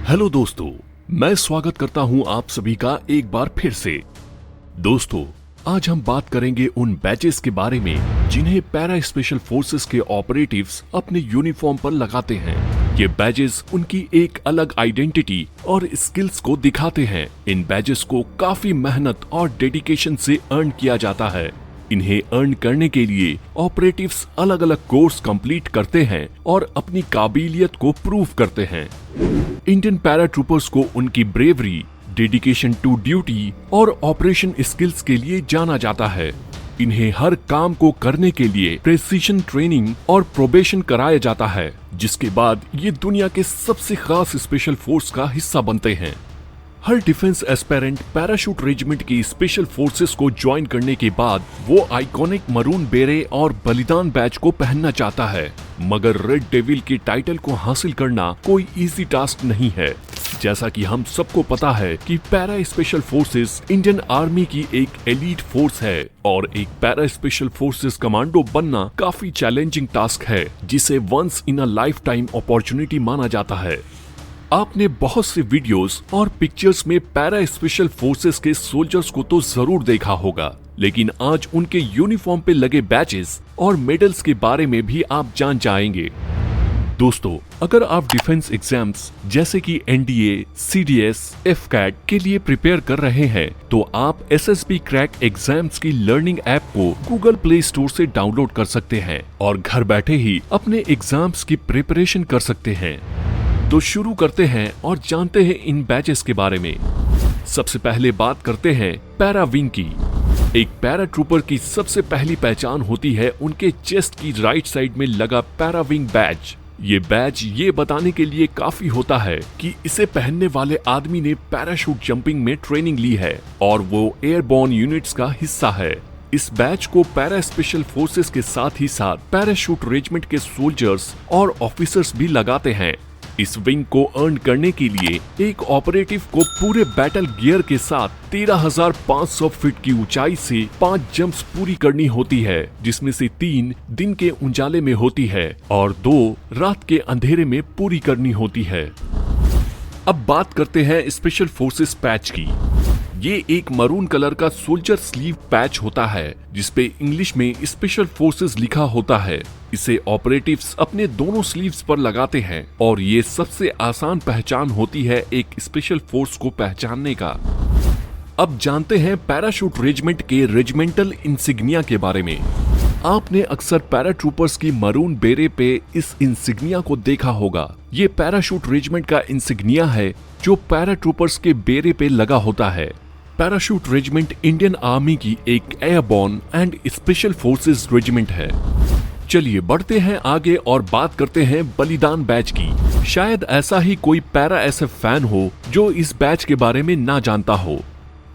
Hello दोस्तों, मैं स्वागत करता हूं आप सभी का एक बार फिर से। दोस्तों, आज हम बात करेंगे उन बैचेस के बारे में जिन्हें पैरा स्पेशल फोर्सेस के ऑपरेटिव्स अपने यूनिफॉर्म पर लगाते हैं। ये बैजेस उनकी एक अलग आइडेंटिटी और स्किल्स को दिखाते हैं। इन बैजेस को काफी मेहनत और डेडिकेशन से अर्न किया जाता है। इन्हें अर्न करने के लिए ऑपरेटिव्स अलग अलग कोर्स कंप्लीट करते हैं और अपनी काबिलियत को प्रूव करते हैं। इंडियन पैरा ट्रूपर्स को उनकी ब्रेवरी, डेडिकेशन टू ड्यूटी और ऑपरेशन स्किल्स के लिए जाना जाता है। इन्हें हर काम को करने के लिए प्रेसिशन ट्रेनिंग और प्रोबेशन कराया जाता है, जिसके बाद ये दुनिया के सबसे खास स्पेशल फोर्स का हिस्सा बनते हैं। हर डिफेंस एस्पेरेंट पैराशूट रेजिमेंट की स्पेशल फोर्सेस को ज्वाइन करने के बाद वो आइकॉनिक मरून बेरेट और बलिदान बैच को पहनना चाहता है, मगर रेड डेविल की टाइटल को हासिल करना कोई इजी टास्क नहीं है। जैसा कि हम सबको पता है कि para special forces Indian army की एक एलीट फोर्स है और एक पैरा स्पेशल फोर्सेस कमांडो बनना काफी चैलेंजिंग टास्क है, जिसे once in a life time opportunity माना जाता है। आपने बहुत से वीडियोस और पिक्चर्स में पैरा स्पेशल फोर्सेस के सोल्जर्स को तो जरूर देखा होगा, लेकिन आज उनके यूनिफॉर्म पे लगे बैचेस और मेडल्स के बारे में भी आप जान जाएंगे। दोस्तों, अगर आप डिफेंस एग्जाम्स जैसे कि एनडीए, सीडीएस, एफकैट के लिए प्रिपेयर कर रहे हैं, तो आप एसएसबी क्रैक एग्जाम्स की लर्निंग ऐप को गूगल प्ले स्टोर से डाउनलोड कर सकते हैं और घर बैठे ही अपने एग्जाम्स की प्रिपरेशन कर सकते हैं। तो शुरू करते हैं और जानते हैं इन बैचेस के बारे में। सबसे पहले बात करते हैं पैरा विंग की। एक पैरा ट्रूपर की सबसे पहली पहचान होती है उनके चेस्ट की राइट साइड में लगा पैरा विंग बैच। ये बैच ये बताने के लिए काफी होता है कि इसे पहनने वाले आदमी ने पैराशूट जंपिंग में ट्रेनिंग ली है और वो एयरबॉर्न यूनिट्स का हिस्सा है। इस बैच को पैरा स्पेशल फोर्सेस के साथ ही साथ पैराशूट रेजिमेंट के सोल्जर्स और ऑफिसर्स भी लगाते हैं। इस विंग को अर्न करने के लिए एक ऑपरेटिव को पूरे बैटल गियर के साथ 13,500 फीट की ऊंचाई से 5 जंप्स पूरी करनी होती है, जिसमें से 3 दिन के उजाले में होती है और 2 रात के अंधेरे में पूरी करनी होती है। अब बात करते हैं स्पेशल फोर्सेस पैच की। ये एक मरून कलर का सोल्जर स्लीव पैच होता है, जिसपे इंग्लिश में स्पेशल फोर्सेस लिखा होता है। इसे ऑपरेटिव्स अपने दोनों स्लीव्स पर लगाते हैं और ये सबसे आसान पहचान होती है एक स्पेशल फोर्स को पहचानने का। अब जानते हैं पैराशूट रेजिमेंट के रेजिमेंटल इंसिग्निया के बारे में। आपने अक्सर पैरा ट्रूपर्स की मरून बेरे पे इस इंसिग्निया को देखा होगा। ये पैराशूट रेजिमेंट का इंसिग्निया है जो पैरा ट्रूपर्स के बेरे पे लगा होता है। पैराशूट रेजिमेंट इंडियन आर्मी की एक airborne and special forces regiment है। चलिए बढ़ते हैं आगे और बात करते हैं बलिदान बैच की। शायद ऐसा ही कोई पैरा एसएफ फैन हो जो इस बैच के बारे में ना जानता हो।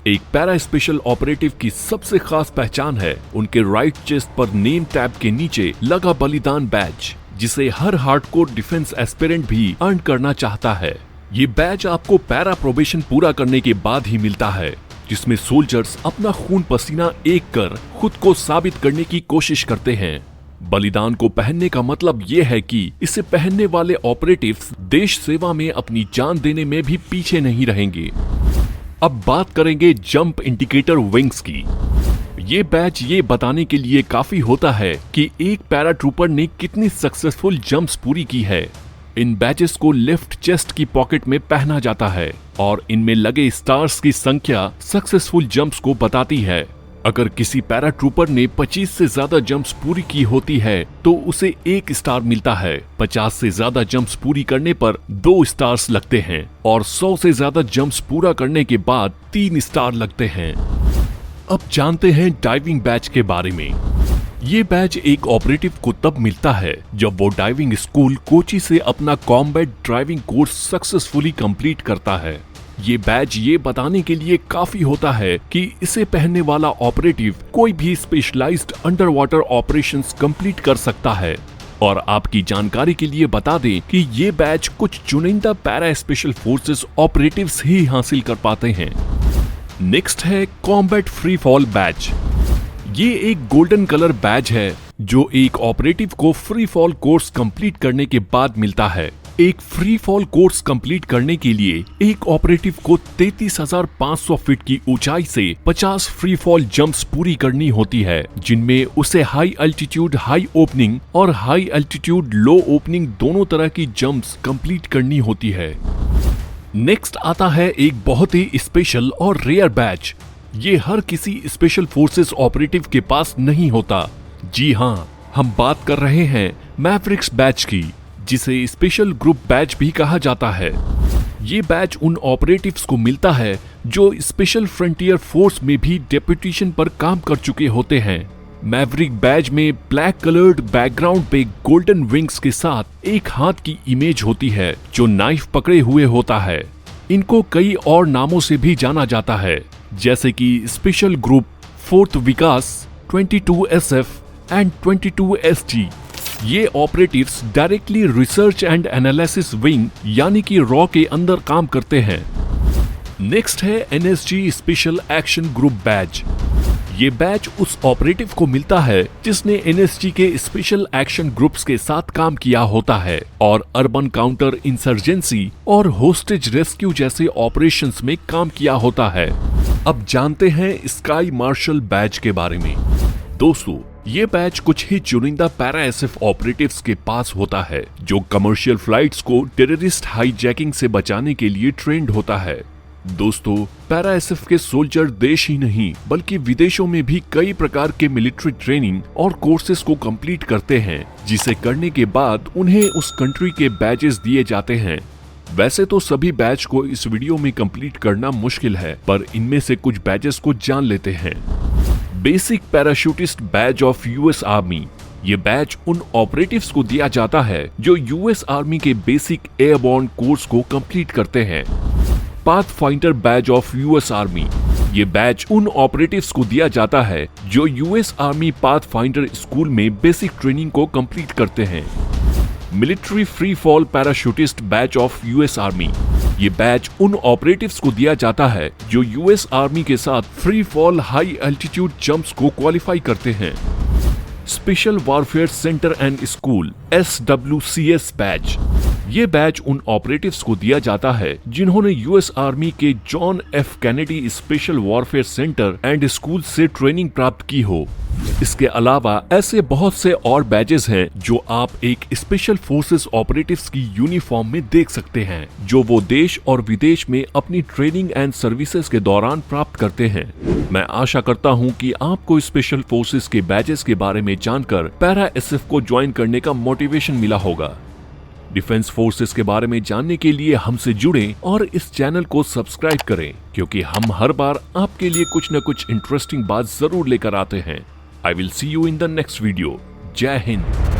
एक पैरा स्पेशल ऑपरेटिव की सबसे खास पहचान है उनके राइट चेस्ट पर नेम टैब के नीचे लगा बलिदान बैच, जिसे हर हार्डकोर डिफेंस एस्पिरेंट भी अर्न करना चाहता है। ये बैच आपको पैरा प्रोबेशन पूरा करने के बाद ही मिलता है, जिसमें सोल्जर्स अपना खून पसीना एक कर खुद को साबित करने की कोशिश करते हैं। बलिदान को पहनने का मतलब ये है कि इसे पहनने वाले ऑपरेटिव्स देश सेवा में अपनी जान देने में भी पीछे नहीं रहेंगे। अब बात करेंगे जंप इंडिकेटर विंग्स की। ये बैच ये बताने के लिए काफी होता है कि एक पैरा ट्रूपर ने कितनी सक्सेसफुल जंप्स पूरी की है। इन बैचेस को लेफ्ट चेस्ट की पॉकेट में पहना जाता है और इनमें लगे स्टार्स की संख्या सक्सेसफुल जंप्स को बताती है। अगर किसी पैरा ट्रूपर ने 25 से ज्यादा जंप्स पूरी की होती है तो उसे 1 स्टार मिलता है। 50 से ज्यादा जंप्स पूरी करने पर 2 स्टार्स लगते हैं और 100 से ज्यादा जंप्स पूरा करने के बाद 3 स्टार लगते हैं। अब जानते हैं डाइविंग बैच के बारे में। ये बैच एक ऑपरेटिव को तब मिलता है जब वो डाइविंग स्कूल कोची से अपना combat driving course successfully complete करता है। ये बैच ये बताने के लिए काफी होता है कि इसे पहनने वाला ऑपरेटिव कोई भी specialised under water operations complete कर सकता है। और आपकी जानकारी के लिए बता दें कि ये बैच कुछ चुनिंदा पैरा स्पेशल फोर्सेस ऑपरेटिव्स ही हासिल कर पाते हैं। नेक्स्ट है कॉम्बैट फ्री फॉल बैच। ये एक गोल्डन कलर बैच है जो एक ऑपरेटिव को फ्री फॉल कोर्स कंप्लीट करने के बाद मिलता है। एक फ्री फॉल कोर्स कंप्लीट करने के लिए एक ऑपरेटिव को 33,500 फीट की ऊंचाई से 50 फ्री फॉल जंप्स पूरी करनी होती है, जिनमें उसे हाई अल्टीट्यूड हाई ओपनिंग और हाई अल्टीट्यूड लो ओपनिंग दोनों तरह की जंप्स कंप्लीट करनी होती है। नेक्स्ट आता है एक बहुत ही स्पेशल और रेयर बैच। ये हर किसी स्पेशल फोर्सेस ऑपरेटिव के पास नहीं होता। जी हाँ, हम बात कर रहे हैं मैवरिक्स बैच की, जिसे स्पेशल ग्रुप बैच भी कहा जाता है। ये बैच उन ऑपरेटिव्स को मिलता है जो स्पेशल फ्रंटियर फोर्स में भी डेप्यूटेशन पर काम कर चुके होते हैं। मैवरिक बैच में ब्लैक कलर्ड बैकग्राउंड पे गोल्डन विंग्स के साथ एक हाथ की इमेज होती है जो नाइफ पकड़े हुए होता है। इनको कई और नामों से भी जाना जाता है, जैसे कि special group 4th Vikas, 22SF and 22SG। ये operatives directly research and analysis wing यानी कि रॉ के अंदर काम करते हैं। नेक्स्ट है NSG special action group batch. ये बैच उस ऑपरेटिव को मिलता है जिसने NSG के स्पेशल एक्शन ग्रुप्स के साथ काम किया होता है और अर्बन काउंटर इंसर्जेंसी और होस्टेज रेस्क्यू जैसे ऑपरेशंस में काम किया होता है। अब जानते हैं स्काई मार्शल बैच के बारे में। दोस्तों, ये बैच कुछ ही चुनिंदा पैरा एसएफ ऑपरेटिव्स के पास होता है जो कमर्शियल फ्लाइट्स को टेररिस्ट हाईजैकिंग से बचाने के लिए ट्रेंड होता है। दोस्तों, पैरा एसएफ के सोल्जर देश ही नहीं बल्कि विदेशों में भी कई प्रकार के मिलिट्री ट्रेनिंग और कोर्सेज को कंप्लीट करते हैं, जिसे करने के बाद उन्हें उस कंट्री के बैजेस दिए जाते हैं। वैसे तो सभी बैच को इस वीडियो में कंप्लीट करना मुश्किल है, पर इनमें से कुछ बैजेस को जान लेते हैं। Basic parachutist batch of US army. ये बैच उन ऑपरेटिव्स को दिया जाता है जो यूएस आर्मी के बेसिक एयरबॉर्न कोर्स को कंप्लीट करते हैं। Pathfinder batch of US army. ये बैच उन ऑपरेटिव्स को दिया जाता है जो यूएस आर्मी पाथफाइंडर स्कूल में बेसिक ट्रेनिंग को कंप्लीट करते हैं। Military free fall parachutist batch of US army. ये बैच उन ऑपरेटिव्स को दिया जाता है जो यूएस आर्मी के साथ free fall high altitude jumps को क्वालिफाई करते हैं। Special warfare centre and school SWCS batch. ये बैच उन ऑपरेटिव्स को दिया जाता है जिन्होंने यूएस आर्मी के John F Kennedy special warfare centre and school से ट्रेनिंग प्राप्त की हो। इसके अलावा ऐसे बहुत से और बैचेस हैं जो आप एक स्पेशल फोर्सेस ऑपरेटिव्स की यूनिफॉर्म में देख सकते हैं, जो वो देश और विदेश में अपनी ट्रेनिंग एंड सर्विसेज के दौरान प्राप्त करते हैं। मैं आशा करता हूं कि आपको स्पेशल फोर्सेस के बैचेस के बारे में जानकर पैरा एसएफ को ज्वाइन करने का मोटिवेशन मिला होगा। डिफेंस फोर्सेस के बारे में जानने के लिए हमसे जुड़ें और इस चैनल को सब्सक्राइब करें, क्योंकि हम हर बार आपके लिए कुछ न कुछ इंटरेस्टिंग बात जरूर लेकर आते हैं। I will see you in the next video. Jai Hind.